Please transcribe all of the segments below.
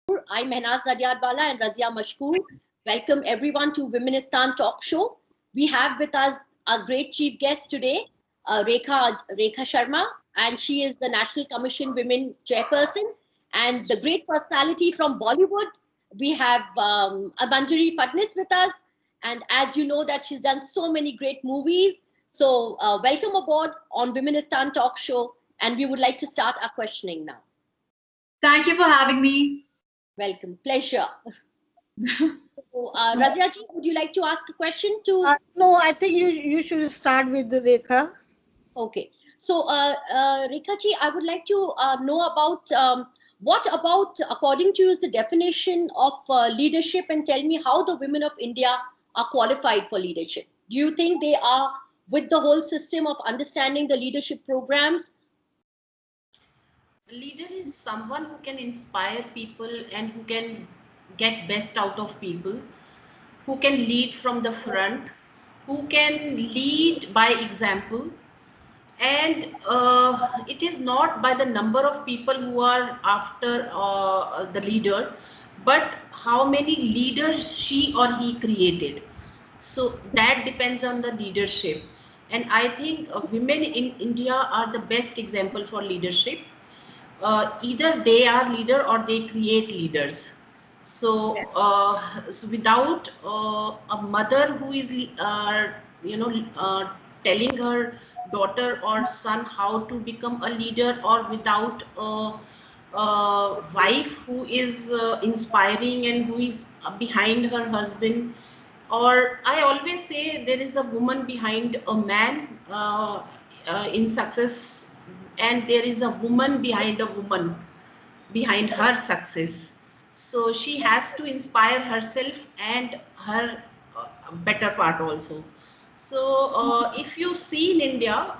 I'm Mehnaz Nadiadwala and Razia Mashkoor. Welcome everyone to Womenistan Talk Show. We have with us our great chief guest today, Rekha Sharma, and she is the National Commission Women Chairperson. And the great personality from Bollywood, we have Abanjari Fatnis with us. And as you know that she's done so many great movies. So welcome aboard on Womenistan Talk Show. And we would like to start our questioning now. Thank you for having me. Welcome. Pleasure. So, Razia ji, would you like to ask a question to? No, I think you should start with the Rekha. Okay. So, Rekha ji, I would like to know about what about, according to you, is the definition of leadership, and tell me how the women of India are qualified for leadership. Do you think they are with the whole system of understanding the leadership programs? A leader is someone who can inspire people and who can get best out of people, who can lead from the front, who can lead by example. And it is not by the number of people who are after the leader, but how many leaders she or he created. So that depends on the leadership. And I think women in India are the best example for leadership. Either they are leader or they create leaders. So, so without a mother who is you know telling her daughter or son how to become a leader, or without a wife who is inspiring and who is behind her husband, or I always say there is a woman behind a man in success, and there is a woman behind her success. So she has to inspire herself and her better part also. So if you see in India,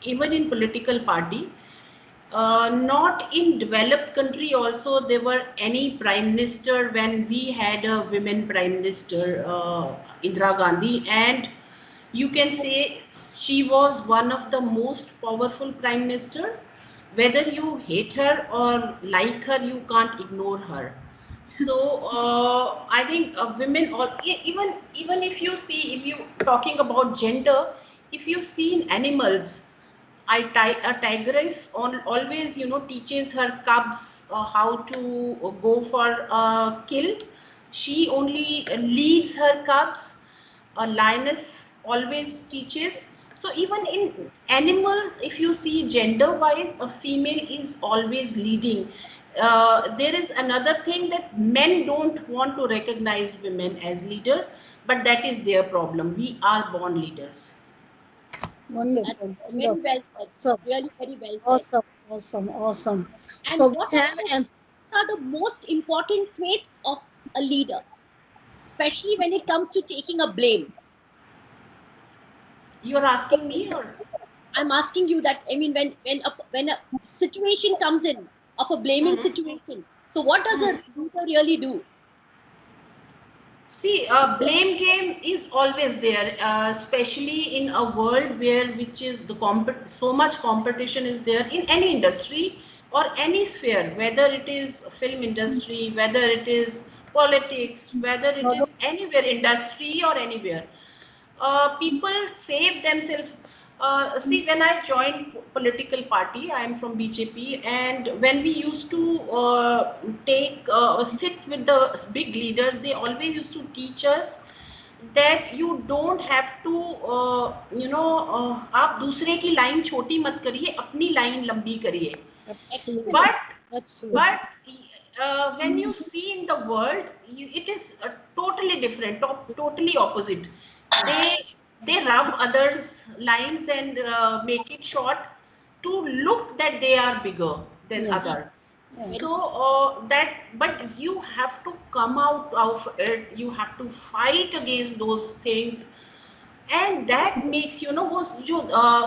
even in political party, not in developed country also there were any prime minister when we had a women prime minister, Indira Gandhi, and you can say she was one of the most powerful prime minister. Whether you hate her or like her, you can't ignore her. So I think women, all even if you see, if you talking about gender, if you see in animals, a tigress always teaches her cubs how to go for kill. She only leads her cubs. A lioness always teaches. So even in animals, if you see gender wise, a female is always leading. There is another thing that men don't want to recognize women as leader, but that is their problem. We are born leaders. That's Wonderful, very wonderful, well said. awesome, Really, very well said. awesome, awesome, awesome. And So what we have, are the most important traits of a leader, especially when it comes to taking a blame? You're asking me, or? I'm asking you that. I mean, when a situation comes in of a blaming situation, so what does a leader really do? See, blame game is always there, especially in a world where which is so much competition is there in any industry or any sphere, whether it is film industry, whether it is politics, whether it is anywhere industry or anywhere. People save themselves. See, when I joined political party, I am from BJP, and when we used to sit with the big leaders, they always used to teach us that you don't have to आप दूसरे की line छोटी मत करिए, अपनी line लंबी करिए. absolutely, but absolutely. but when you see in the world, it is totally different, totally opposite. They rub others lines and make it short to look that they are bigger than Yes. other. Yeah. So but you have to come out of it, you have to fight against those things, and that makes वो जो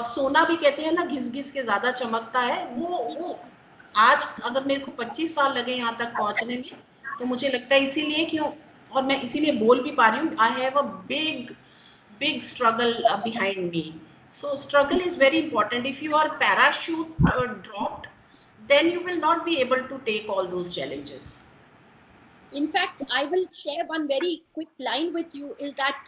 सोना भी कहते हैं ना, घिस घिस के ज्यादा चमकता है, वो आज अगर मेरे को 25 साल लगे यहाँ तक पहुंचने में, तो मुझे लगता है इसीलिए कि, और मैं इसीलिए बोल भी पा रही हूँ, I have a big struggle behind me. So struggle is very important. If you are parachute dropped, then you will not be able to take all those challenges. In fact, I will share one very quick line with you is that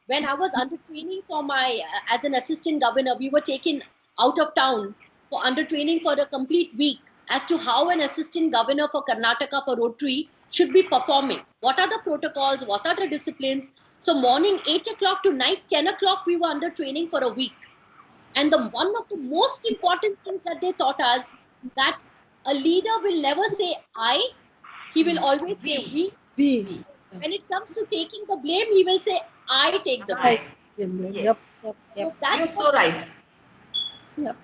when I was under training for my, as an assistant governor, we were taken out of town for under training for a complete week as to how an assistant governor for Karnataka for Rotary should be performing. What are the protocols? What are the disciplines? So morning 8 o'clock to night 10 o'clock, we were under training for a week. And one of the most important things that they taught us that a leader will never say I, he will always say we. We. When it comes to taking the blame, he will say I take the blame. Right. Yep, Yes. yep, So yep, that's You're so right. yep.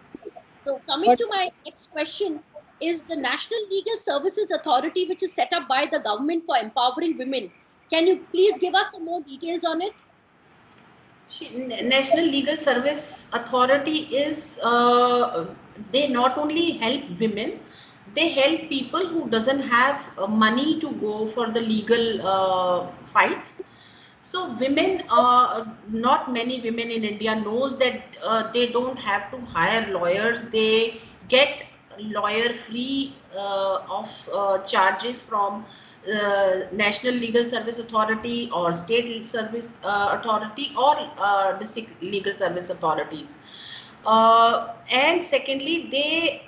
so coming But to my next question is the National Legal Services Authority, which is set up by the government for empowering women. Can you please give us some more details on it? National Legal Service Authority is, they not only help women, they help people who doesn't have money to go for the legal fights. So women, not many women in India knows that they don't have to hire lawyers. They get lawyer free of charges from National Legal Service Authority or State Service Authority or District Legal Service Authorities. And secondly, they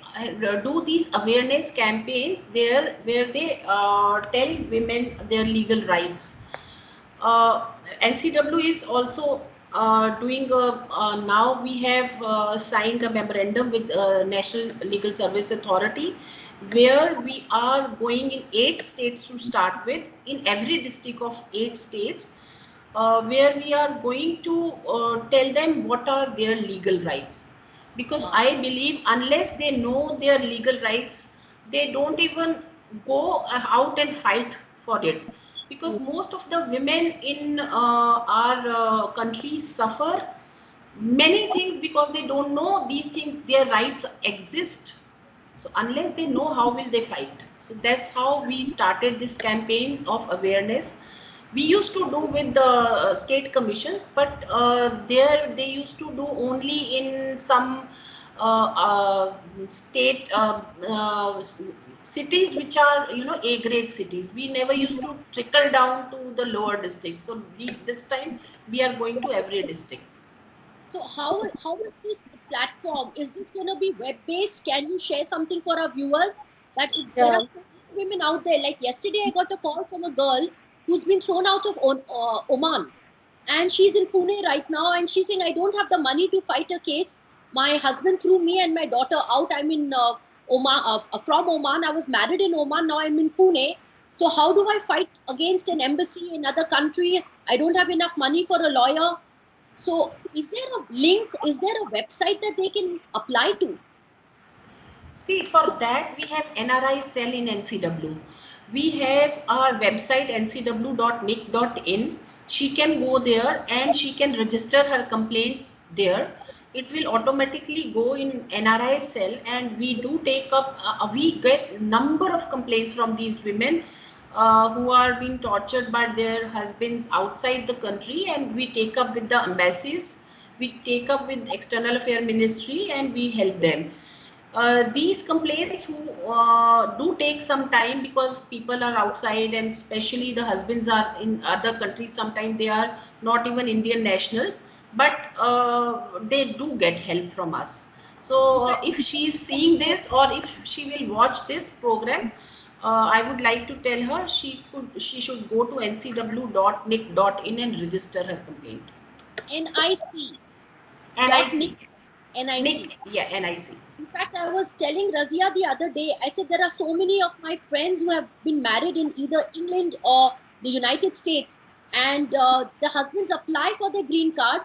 do these awareness campaigns there where they tell women their legal rights. NCW is also doing now we have signed a memorandum with National Legal Service Authority where we are going in 8 states to start with, in every district of 8 states, where we are going to tell them what are their legal rights. Because I believe unless they know their legal rights, they don't even go out and fight for it. Because most of the women in our country suffer many things because they don't know these things, their rights exist. So unless they know, how will they fight? So that's how we started this campaigns of awareness. We used to do with the state commissions, but there they used to do only in some state cities which are, you know, A grade cities. We never used to trickle down to the lower districts. So this time we are going to every district. So how is this platform? Is this going to be web based? Can you share something for our viewers that if there yeah, are so many women out there? Like yesterday, I got a call from a girl who's been thrown out of Oman, and she's in Pune right now, and she's saying I don't have the money to fight a case. My husband threw me and my daughter out. I'm in Oman, from Oman. I was married in Oman. Now I'm in Pune. So how do I fight against an embassy in another country? I don't have enough money for a lawyer. So, is there a link? Is there a website that they can apply to? See, for that we have NRI cell in NCW. We have our website ncw.nic.in. She can go there and she can register her complaint there. It will automatically go in NRI cell, and we do take up, we get number of complaints from these women who are being tortured by their husbands outside the country, and we take up with the embassies, we take up with External Affair Ministry, and we help them. These complaints who do take some time because people are outside, and especially the husbands are in other countries. Sometimes they are not even Indian nationals, but they do get help from us. So if she is seeing this, or if she will watch this program, I would like to tell her she should go to ncw.nic.in and register her complaint. NIC. Dot NIC. NIC. NIC, yeah, NIC. In fact, I was telling Razia the other day, I said there are so many of my friends who have been married in either England or the United States, and the husbands apply for their green card,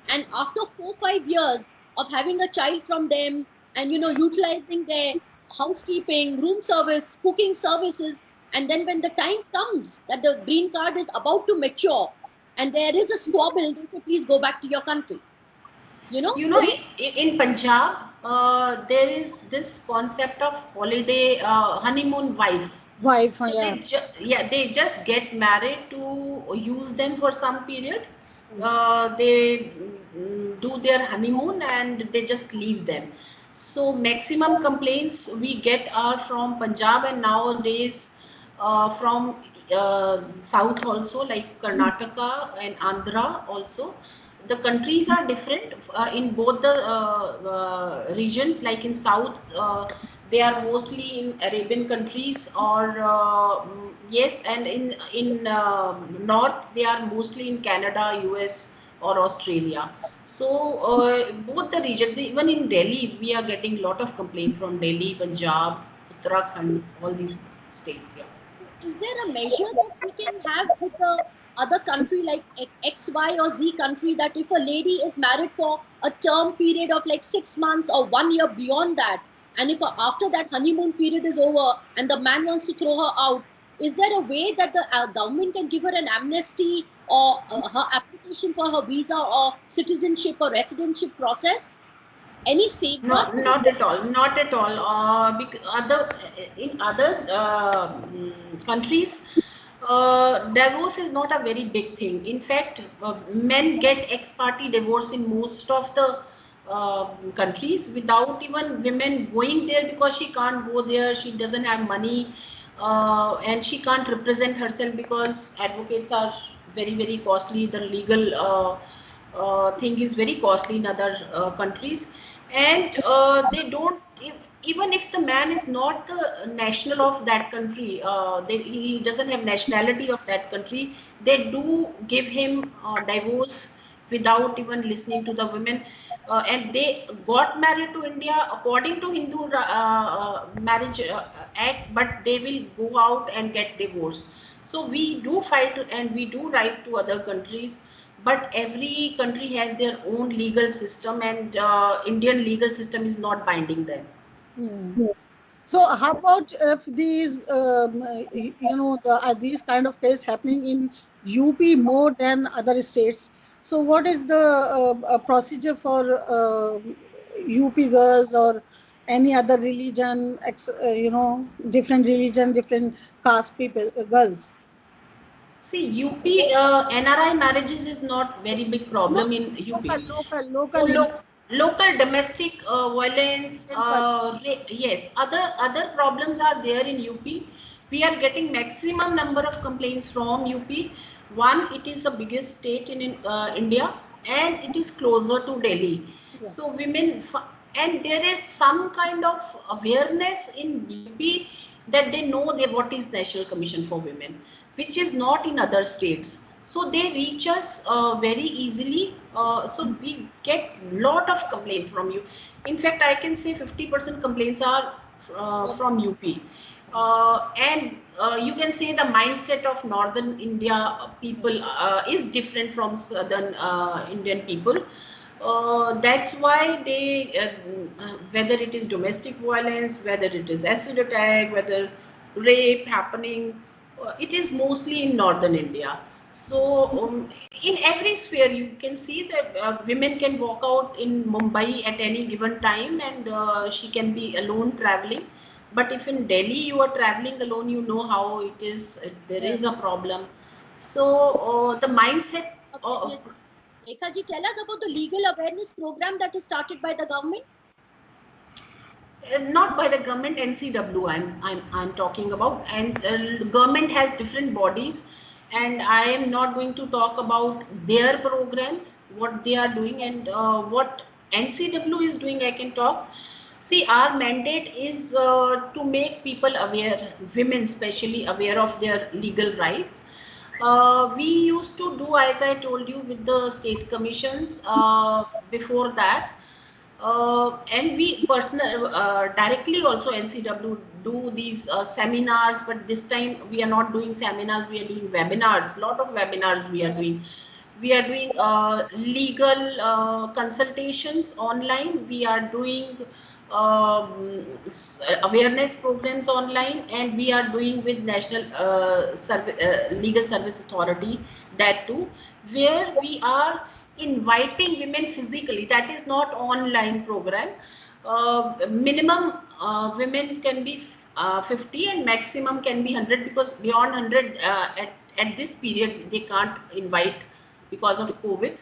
and after 4 5 years of having a child from them, and utilizing their housekeeping, room service, cooking services, and then when the time comes that the green card is about to mature, and there is a squabble, they say please go back to your country. You know. You know, in Punjab, there is this concept of holiday honeymoon wife. wife, So yeah. they just get married to use them for some period. They do their honeymoon and they just leave them. So maximum complaints we get are from Punjab, and nowadays from south also, like Karnataka and Andhra also. The countries are different in both the regions. Like in south, they are mostly in Arabian countries, or yes, and in north they are mostly in Canada, US, or Australia. So both the regions, even in Delhi, we are getting a lot of complaints from Delhi, Punjab, Uttarakhand, all these states. Yeah. Is there a measure that we can have with the other country like X, Y, or Z country, that if a lady is married for a term period of like 6 months or 1 year beyond that, and if after that honeymoon period is over and the man wants to throw her out, is there a way that the government can give her an amnesty, or her application for her visa or citizenship or residency process? Any No, safeguard? not at all. Not at all. In others countries, divorce is not a very big thing. In fact, men get ex parte divorce in most of the countries without even women going there, because she can't go there. She doesn't have money, and she can't represent herself because advocates are very costly. The legal thing is very costly in other countries, and they don't, even if the man is not the national of that country, he doesn't have nationality of that country, they do give him divorce without even listening to the women. And they got married to India according to Hindu marriage act, but they will go out and get divorced. So we do fight and we do write to other countries, but every country has their own legal system, and Indian legal system is not binding them. Yeah. So how about if these, these kind of cases happening in UP more than other states? So what is the procedure for UP girls or any other religion, different religion, different caste people, girls? See, UP NRI marriages is not very big No, problem in UP. local Oh, in local domestic violence. Yes, other problems are there in UP. We are getting maximum number of complaints from UP. One, it is the biggest state in India, and it is closer to Delhi. Yeah. So and there is some kind of awareness in UP that they know what is National Commission for Women, which is not in other states. So they reach us very easily. So we get lot of complaint from you. In fact, I can say 50% complaints are from UP. And you can say the mindset of northern India people is different from southern Indian people. That's why they, whether it is domestic violence, whether it is acid attack, whether rape happening, it is mostly in northern India. So in every sphere, you can see that women can walk out in Mumbai at any given time, and she can be alone traveling. But if in Delhi you are traveling alone, you know how it is. There is a problem. So the mindset of Awareness. Rekha ji, tell us about the legal awareness program that is started by the government. not by the government, NCW I'm talking about, and government has different bodies, and I am not going to talk about their programs, what they are doing, and what NCW is doing. I can talk. See, our mandate is to make people aware, women especially aware of their legal rights. We used to do, as I told you, with the state commissions before that. And we personal directly also NCW do these seminars, but this time we are not doing seminars, we are doing webinars. Lot of webinars we are doing. We are doing legal consultations online. We are doing awareness programs online, and we are doing with National Legal Service Authority, that too, where we are inviting women physically. That is not online program. Minimum women can be 50 and maximum can be 100, because beyond 100 at this period they can't invite because of COVID.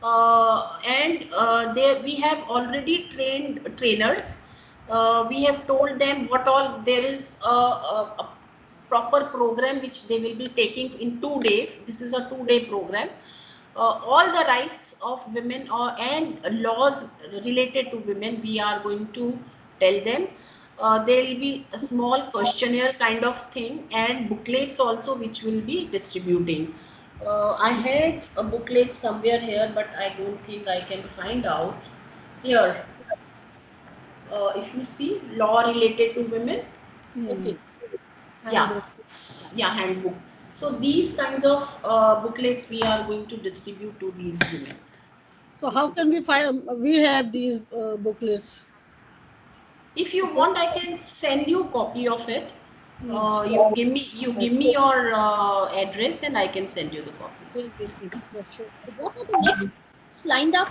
And there we have already trained trainers. We have told them what all there is. proper program which they will be taking in 2 days. This is a 2-day program. All the rights of women and laws related to women, we are going to tell them. There will be a small questionnaire kind of thing and booklets also which will be distributing. I had a booklet somewhere here, but I don't think I can find out here. If you see law related to women, Okay. yeah, Handbook. handbook. So these kinds of booklets we are going to distribute to these women. So how can we find? We have these booklets. If you want, I can send you a copy of it. Please. You give me your address and I can send you the copies. Yes, sure. What are the next lined up,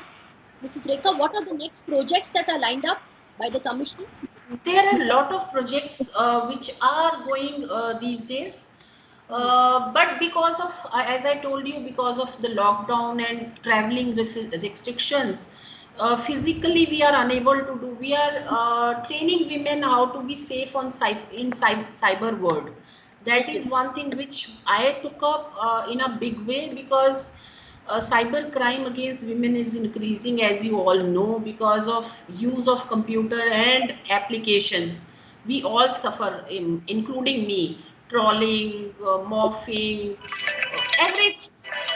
Mrs. Rekha? What are the next projects that are lined up by the commission? There are a lot of projects which are going these days. But because of, as I told you, because of the lockdown and traveling restrictions, physically we are unable to do. We are training women how to be safe on cyber world. That Okay. is one thing which I took up in a big way, because cyber crime against women is increasing, as you all know, because of use of computer and applications. We all suffer, including me, trolling, morphing,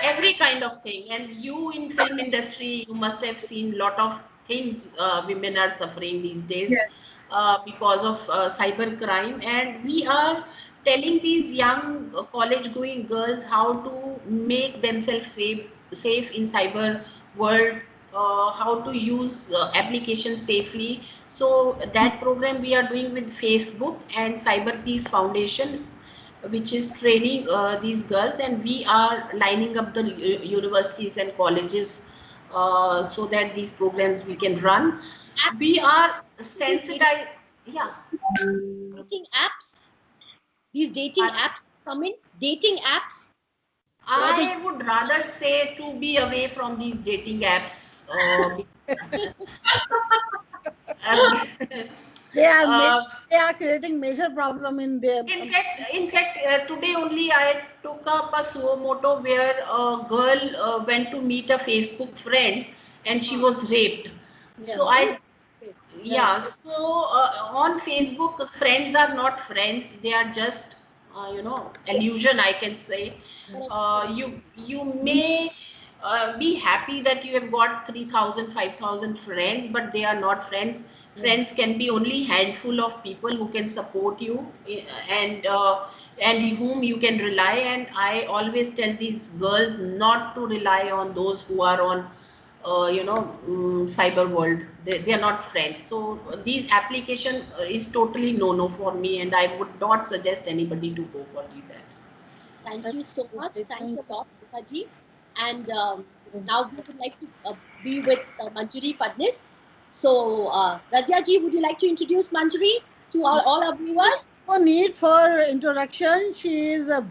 every kind of thing. And you in film industry, you must have seen lot of things women are suffering these days Yes. because of cyber crime. And we are telling these young college going girls how to make themselves safe in cyber world, how to use applications safely. So that program we are doing with Facebook and Cyber Peace Foundation, which is training these girls, and we are lining up the universities and colleges so that these programs we can run. We are sensitized. Yeah. Dating apps. These dating apps come in. Dating apps for the. I would rather say to be away from these dating apps. Uh, They are uh, they are creating major problem in their. in fact, today only I took up a suo moto where a girl went to meet a Facebook friend and she was raped. Yeah. So Oh, okay. Yeah. yeah. So on Facebook, friends are not friends; they are just illusion, I can say. Correct. You may be happy that you have got 3,000, 5,000 friends, but they are not friends. Friends can be only handful of people who can support you, and whom you can rely. And I always tell these girls not to rely on those who are on cyber world. They are not friends. So these application is totally no for me, and I would not suggest anybody to go for these apps. Thank you so much. Thanks Thank a lot, Rekha. And now we would like to be with Manjuri Fadnis. So, Razia ji, would you like to introduce Manjuri to all our viewers? No need for introduction. She is a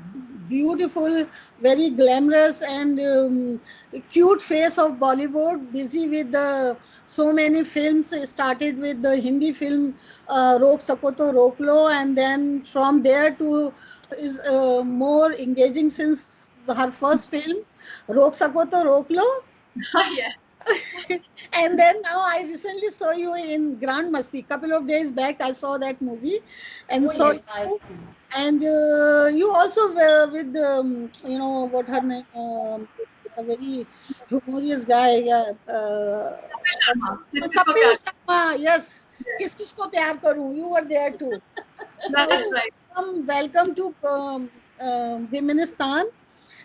beautiful, very glamorous and cute face of Bollywood. Busy with so many films. Started with the Hindi film Rok Sako To Rok Lo, and then from there to is more engaging since her first film Rok Sako To Rok Lo. Yeah. And then now I recently saw you in Grand Masti. Couple of days back, I saw that movie, and Oh saw yes, I you. see. And you also were with what her name, a very humorous guy. Yeah, This is Kapil Sharma. Yes, किस किस को प्यार करूं. You were there too. That is So right. welcome to Womenistan.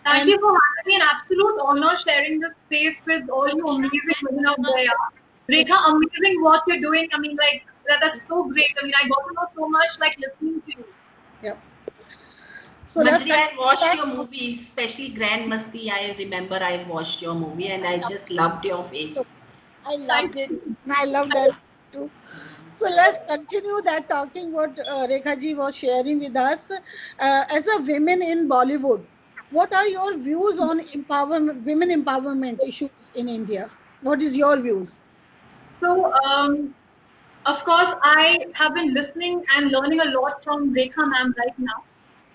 Thank And you for having me. An absolute honor sharing this space with all you amazing women out there. Rekha, amazing what you're doing. I mean, like, that's so great. I mean, I got to know so much, like, listening to you. yeah, so Manjari, I watched your movie, especially Grand Masti. I remember I watched your movie and I just loved your face. I Thank loved it. you. I love that too. So let's continue that talking what Rekha ji was sharing with us. As a women in Bollywood, what are your views on empowerment, women empowerment issues in India? What is your views? So, of course, I have been listening and learning a lot from Rekha ma'am right now.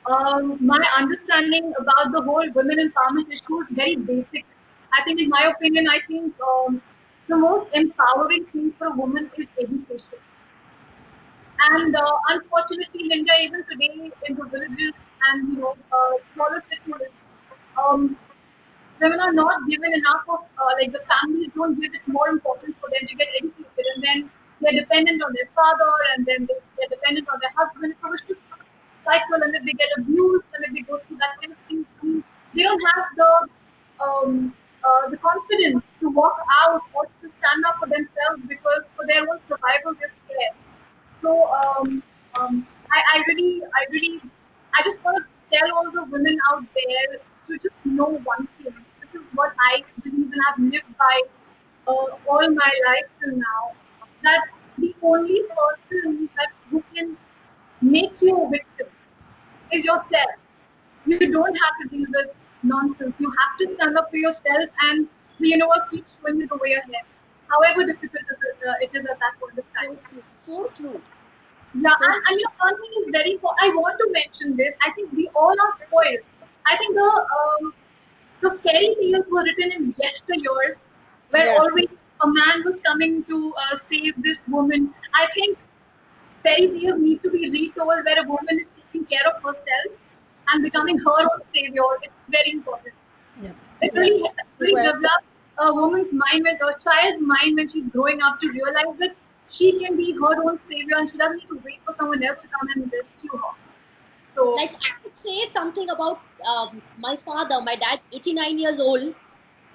My understanding about the whole women empowerment issue is very basic. I think, in my opinion, I think the most empowering thing for a woman is education. And unfortunately, in India, even today, in the villages and smaller cities, um, women are not given enough of like the families don't give it more importance for them to get educated, and then they're dependent on their father, and then they're dependent on their husband. So it's just cycle, and if they get abused, and if they go through that kind of thing, I mean, they don't have the confidence to walk out or to stand up for themselves, because for their own survival they're scared. So I just want to tell all the women out there to just know one thing. This is what I believe and have lived by all my life till now. That the only person that who can make you a victim is yourself. You don't have to deal with nonsense. You have to stand up for yourself, and the universe keeps showing you the way ahead. However difficult it is at that point of So time. true. So true. Yeah, So and one thing is very important. I want to mention this. I think we all are spoiled. I think the fairy tales were written in yesteryears, where Yeah. always a man was coming to save this woman. I think fairy tales need to be retold, where a woman is taking care of herself and becoming her own savior. It's very important. Yeah. It Yeah. really develops a woman's mind, when a child's mind, when she's growing up, to realize that she can be her own savior and she doesn't need to wait for someone else to come and rescue her. So, like I would say something about my father. My dad's 89 years old,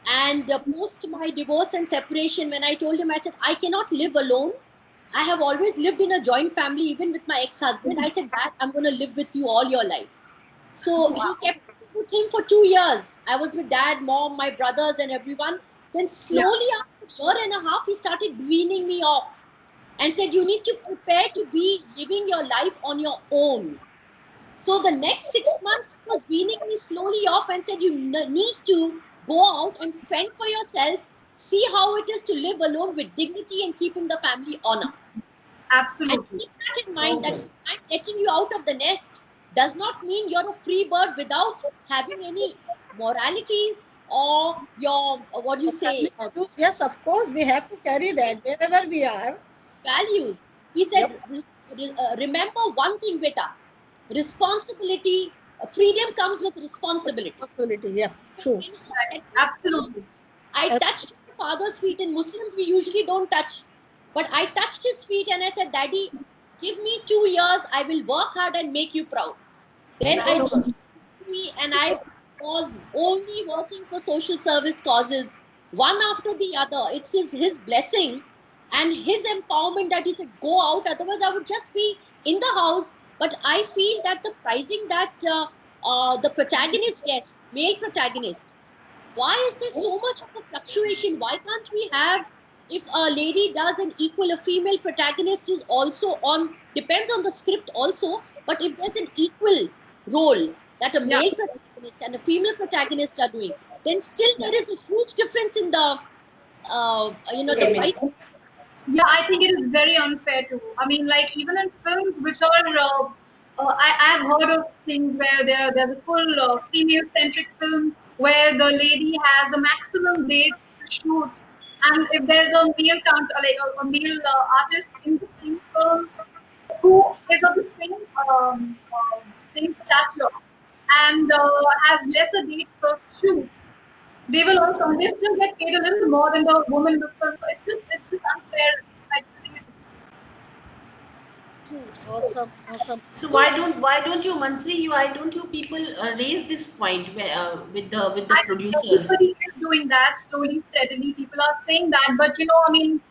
and post my divorce and separation, when I told him, I said, I cannot live alone. I have always lived in a joint family, even with my ex-husband. I said, Dad, I'm going to live with you all your life. So he kept me with him for 2 years. I was with dad, mom, my brothers, and everyone. Then yeah, slowly, after a year and a half, he started weaning me off and said, you need to prepare to be living your life on your own. So the next 6 months, he was weaning me slowly off and said, you need to go out and fend for yourself, see how it is to live alone with dignity and keeping the family honor. And absolutely. keep that in mind, that if I'm letting you out of the nest does not mean you're a free bird without having any moralities or your, what do you Family say, values, yes, of course, we have to carry that wherever we are. values. He Yep. said, remember one thing, beta, responsibility, freedom comes with responsibility. Responsibility. Yeah. True. When he Right. said me, Absolutely. I And touched my father's feet. In Muslims, we usually don't touch. But I touched his feet and I said, Daddy, give me 2 years. I will work hard and make you proud. Then I joined Absolutely. me, and I was only working for social service causes, one after the other. It is his blessing and his empowerment that he said, go out. Otherwise, I would just be in the house. But I feel that the pricing that the protagonist gets, male protagonist, why is there so much of a fluctuation? Why can't we have, if a lady does an equal, a female protagonist is also on, depends on the script also, but if there's an equal role that a Yeah. male protagonist and a female protagonist are doing, then still there is a huge difference in the the price. payments. Yeah, I think it is very unfair too. I mean, like, even in films which are, I've heard of things where there's a full female-centric film where the lady has the maximum dates to shoot, and if there's a male counter, like a male artist in the same film who is of the same stature and has lesser dates of shoot, they will also, they still get paid a little more than the woman in the film. So it's just unfair, like, crazy. true. Awesome. Awesome. So So why don't you, Mansri, why don't you people raise this point where, with the I think producer? everybody is doing that slowly, steadily. People are saying that, but I mean,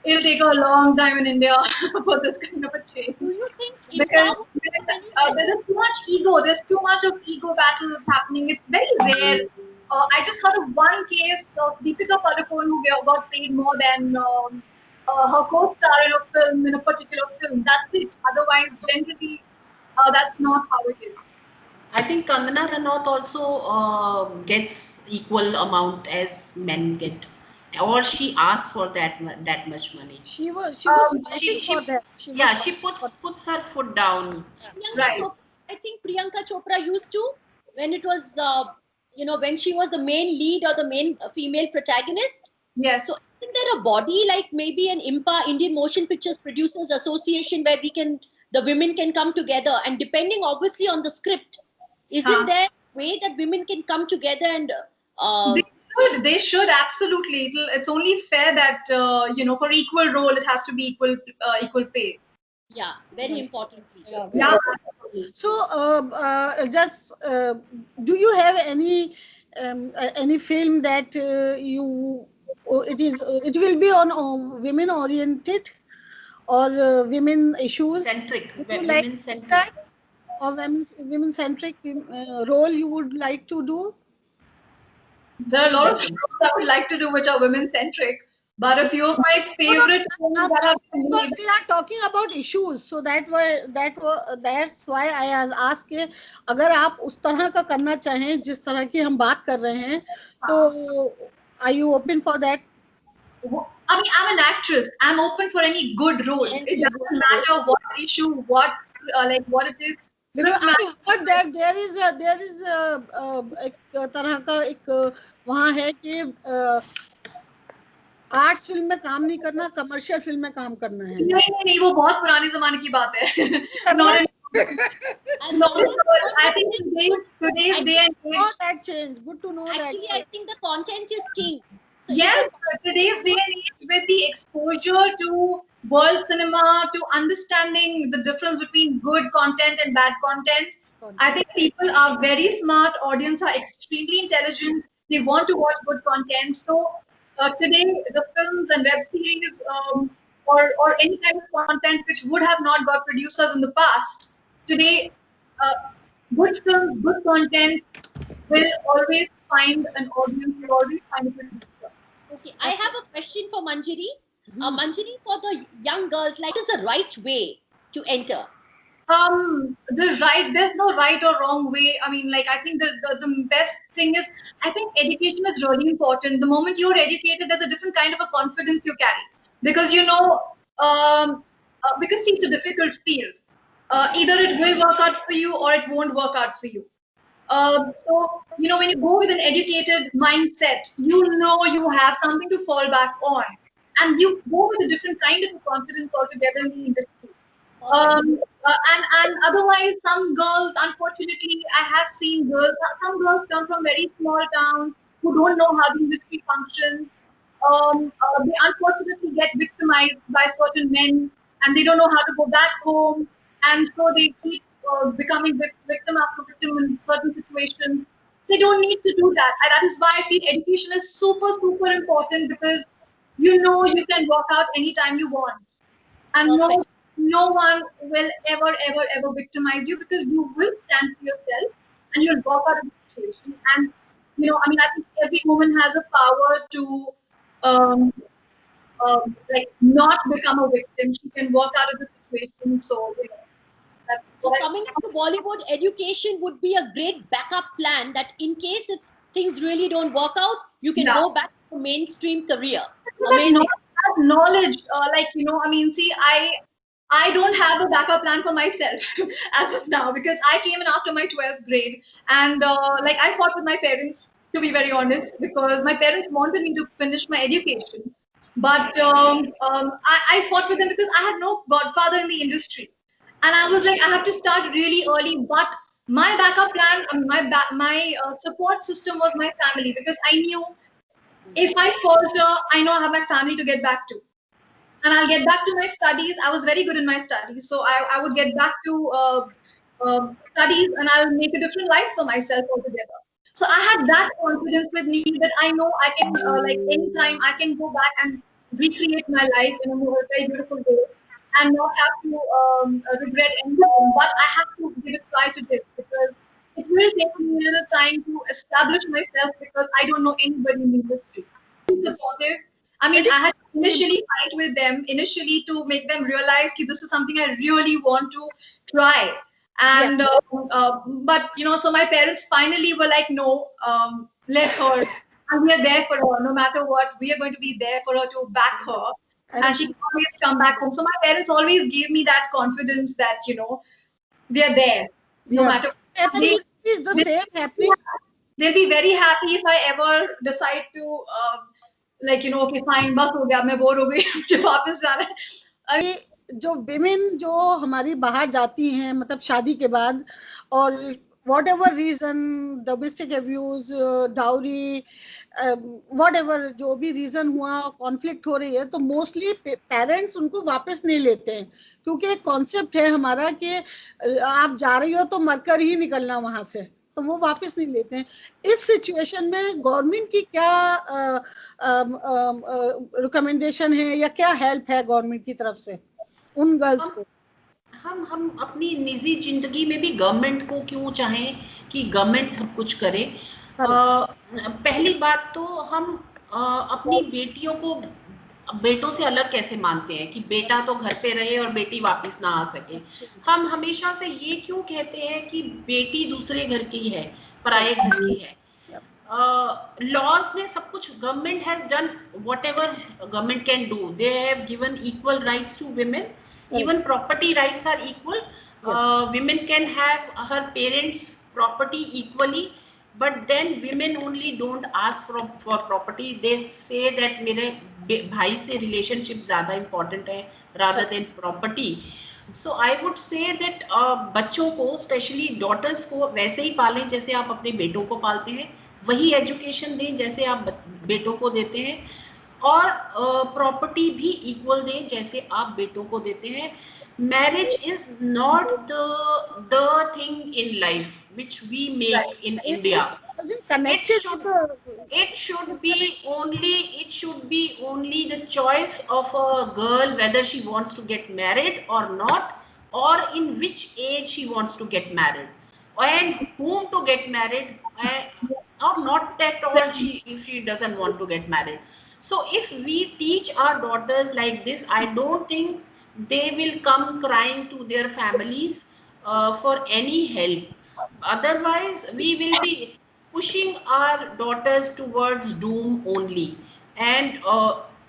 it'll take a long time in India for this kind of a Do change, you think because empower, when you said, there's too much ego. There's too much of ego battles happening. It's very rare. I just heard of one case of Deepika Padukone who got paid more than her co-star in a film, in a particular film. That's it. Otherwise, generally, that's not how it is. I think Kangana Ranaut also gets equal amount as men get, or she asks for that much money. she was Um, fighting She for that. She was yeah, she fighting for puts her foot down. that. Priyanka right. Chopra, I think Priyanka Chopra used to, when it was, when she was the main lead or the main female protagonist. Yes. So isn't there a body like maybe an IMPA, Indian Motion Pictures Producers Association, where the women can come together, and depending obviously on the script, isn't there a way that women can come together and they should absolutely. It's only fair that for equal role it has to be equal pay. Yeah, very important. Yeah. So, do you have any film that it will be on women oriented or women issues? Centric, Like women centric. or women centric role you would like to do? There are a lot of shows I would like to do which are women centric, but a few of my favorite films that have been made. We are talking about issues, so that's why I asked कि अगर आप उस तरह का करना चाहें जिस तरह की हम बात कर रहे हैं, तो are you open for that? I mean, I'm an actress. I'm open for any good role. It doesn't matter what issue, what it is. Because I heard that there is एक तरह का एक वहाँ है कि आर्ट्स फिल्म में काम नहीं करना, कमर्शियल फिल्म में काम करना है. नहीं, वो बहुत पुराने जमाने की बात है. I think today's day and age. That change. Good to know that. Actually, I think the content is king. So yes, today's day and age, with the exposure to world cinema, to understanding the difference between good content and bad content, I think people are very smart. Audience are extremely intelligent. They want to watch good content. So today, the films and web series or any kind of content which would have not got producers in the past, today, good films, good content will always find an audience, will always find a producer. Okay, I have a question for Manjari. Manjari, for the young girls, what is the right way to enter? There's no right or wrong way. I mean, I think the best thing is, I think education is really important. The moment you're educated, there's a different kind of a confidence you carry. Because, because it's a difficult field. Either it will work out for you or it won't work out for you. So, when you go with an educated mindset, you have something to fall back on. And you go with a different kind of a confidence altogether in the industry. And otherwise, some girls, unfortunately, I have seen some girls come from very small towns who don't know how the industry functions. They unfortunately get victimized by certain men, and they don't know how to go back home, and so they keep becoming victim after victim in certain situations. They don't need to do that, and that is why I feel education is super, super important, because you can walk out anytime you want, and no one will ever victimize you, because you will stand for yourself and you'll walk out of the situation. And I think every woman has a power to not become a victim. She can walk out of the situation. So coming up to Bollywood, education would be a great backup plan, that in case if things really don't work out, you can go back to a mainstream career. Knowledge, see, I don't have a backup plan for myself as of now, because I came in after my 12th grade, and I fought with my parents, to be very honest, because my parents wanted me to finish my education, but I fought with them because I had no godfather in the industry, and I was like, I have to start really early. But my backup plan, my support system was my family, because I knew if I falter, I know I have my family to get back to. And I'll get back to my studies. I was very good in my studies, so I would get back to studies, and I'll make a different life for myself altogether. So I had that confidence with me that I know I can, anytime I can go back and recreate my life in a very beautiful way, and not have to regret anything. But I have to give a try to this, because it will take me a little time to establish myself, because I don't know anybody in the industry. Supportive. I mean, I had to initially fight with them, initially to make them realize that this is something I really want to try. And but so my parents finally were like, no, let her, and we are there for her, no matter what. We are going to be there for her, to back her, and she can always come back home. So my parents always gave me that confidence that we are there. no matter they, the same happening. they'll be very happy if I ever decide to like, you know, okay fine, बस हो गया, मैं bore हो गई, मुझे वापस जाना है. जो विमेन जो हमारी बाहर जाती हैं मतलब शादी के बाद, और whatever reason, domestic abuse, dowry, whatever जो भी रीजन हुआ, कॉन्फ्लिक्ट हो रही है, तो मोस्टली पेरेंट्स उनको वापस नहीं लेते हैं, क्योंकि एक कॉन्सेप्ट है हमारा कि आप जा रही हो तो मरकर ही निकलना वहां से, तो वो वापस नहीं लेते हैं. इस सिचुएशन में गवर्नमेंट की क्या रिकमेंडेशन है या क्या हेल्प है गवर्नमेंट की तरफ से उन गर्ल्स को? हम अपनी निजी जिंदगी में भी गवर्नमेंट को क्यों चाहें कि गवर्नमेंट सब कुछ करे. पहली बात तो हम अपनी बेटियों को बेटों से अलग कैसे मानते हैं कि बेटा तो घर पे रहे और बेटी वापस ना आ सके. हम हमेशा से ये क्यों कहते हैं कि बेटी दूसरे घर की है, पराये घर की है. लॉज ने सब कुछ, government has done whatever government can do. They have given equal rights to women. Even property rights are equal. Women can have her parents' property equally, but then women only don't ask for property. They say that मेरे भाई से relationship ज़्यादा important है rather than property. So I would say that बच्चों को, especially daughters को, वैसे ही पालें जैसे आप अपने बेटों को पालते हैं, वही education दें जैसे आप बेटों को देते हैं, और प्रॉपर्टी भी इक्वल दें जैसे आप बेटों को देते हैं. Marriage is not the thing in life which we make in India. It should be only the choice of a girl whether she wants to get married or not, or in which age she wants to get married, and whom to get married, or not at all if she doesn't want to get married. So if we teach our daughters like this, I don't think they will come crying to their families for any help. Otherwise, we will be pushing our daughters towards doom only. And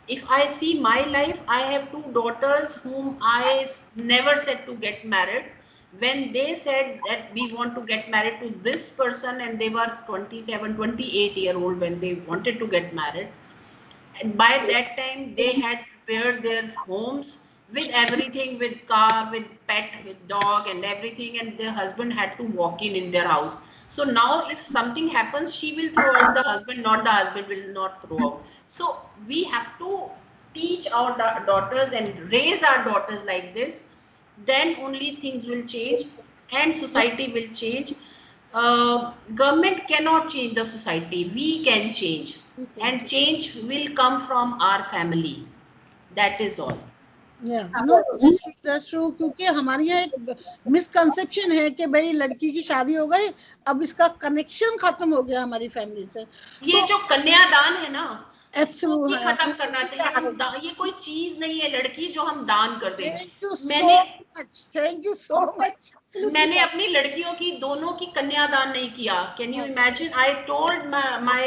if I see my life, I have two daughters whom I never said to get married. When they said that we want to get married to this person, and they were 27, 28-year-old when they wanted to get married, and by that time they had prepared their homes with everything, with car, with pet, with dog and everything, and their husband had to walk in their house. So now if something happens, she will throw out the husband, not the husband will not throw out. So we have to teach our daughters and raise our daughters like this, then only things will change and society will change. Government cannot change the society, we can change, and change will come from our family. That is all. That's true. क्योंकि हमारे यहाँ एक misconception है कि भाई लड़की की शादी हो गई, अब इसका कनेक्शन खत्म हो गया हमारी फैमिली से. ये जो कन्यादान है ना, Absolutely, इसको खत्म करना चाहिए. ये कोई चीज नहीं है लड़की जो हम दान कर दें. Thank you so much. मैंने अपनी लड़कियों की दोनों की कन्यादान नहीं किया. Can you imagine? I told my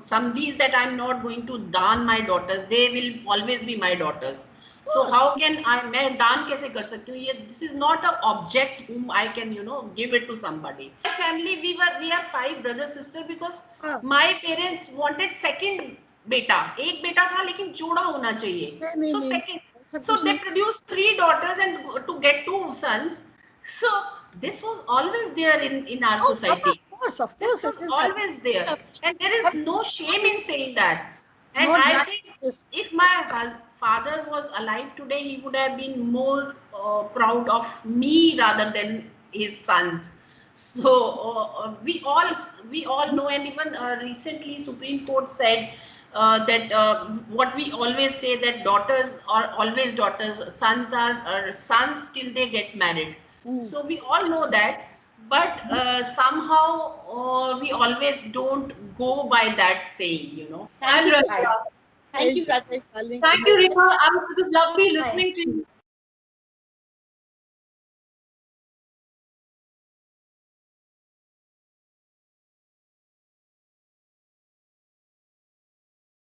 somebodies that I'm not going to दान my daughters. They will always be my daughters. So how can मैं दान कैसे कर सकती हूँ? ये this is not a object whom I can give it to somebody. My family, we are 5 brothers sister because my parents wanted second बेटा. एक बेटा था लेकिन जोड़ा होना चाहिए. So second, so they produced 3 daughters and to get 2 sons. So this was always there in our society. Of course, this was always there, and there is no shame in saying that. And I think if my father was alive today, he would have been more proud of me rather than his sons. So we all know, and even recently Supreme Court said that what we always say, that daughters are always daughters, sons are sons till they get married. So we all know that, but somehow we always don't go by that saying. Thank you, Razia. Thank you, Rima. It was lovely listening to you.